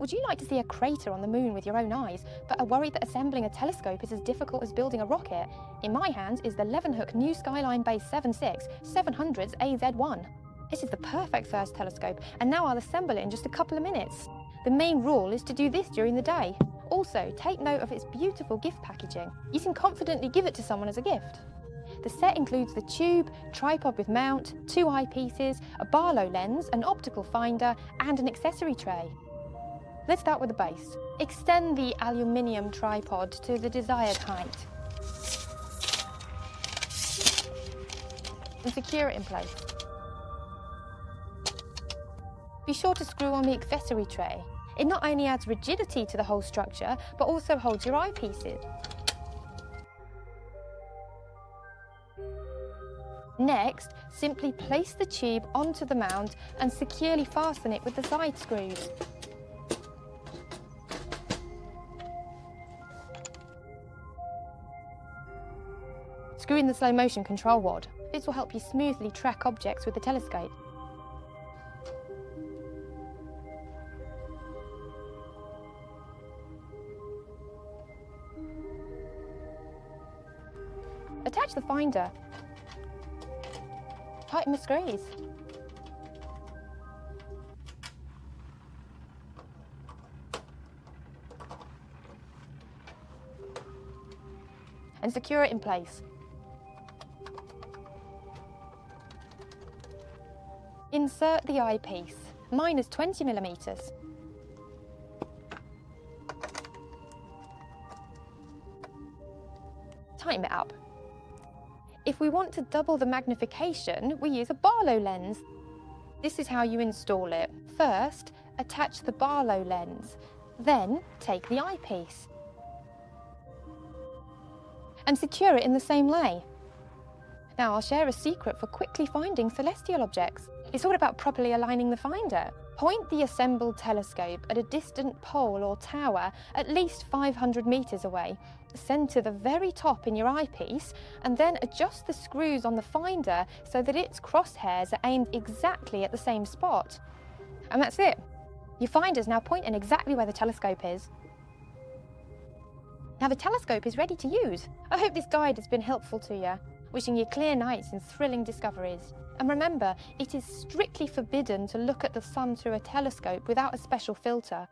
Would you like to see a crater on the moon with your own eyes, but are worried that assembling a telescope is as difficult as building a rocket? In my hands is the Levenhuk New Skyline BASE 7.6 700's AZ1. This is the perfect first telescope, and now I'll assemble it in just a couple of minutes. The main rule is to do this during the day. Also, take note of its beautiful gift packaging. You can confidently give it to someone as a gift. The set includes the tube, tripod with mount, 2 eyepieces, a Barlow lens, an optical finder, and an accessory tray. Let's start with the base. Extend the aluminium tripod to the desired height and secure it in place. Be sure to screw on the accessory tray. It not only adds rigidity to the whole structure, but also holds your eyepieces. Next, simply place the tube onto the mount and securely fasten it with the side screws. Screw in the slow motion control rod. This will help you smoothly track objects with the telescope. Attach the finder. Tighten the screws. And secure it in place. Insert the eyepiece. Mine is 20mm. Tighten it up. If we want to double the magnification, we use a Barlow lens. This is how you install it. First, attach the Barlow lens. Then, take the eyepiece and secure it in the same way. Now I'll share a secret for quickly finding celestial objects. It's all about properly aligning the finder. Point the assembled telescope at a distant pole or tower at least 500 meters away. Send to the very top in your eyepiece and then adjust the screws on the finder so that its crosshairs are aimed exactly at the same spot. And that's it. Your finder's now pointing exactly where the telescope is. Now the telescope is ready to use. I hope this guide has been helpful to you. Wishing you clear nights and thrilling discoveries. And remember, it is strictly forbidden to look at the sun through a telescope without a special filter.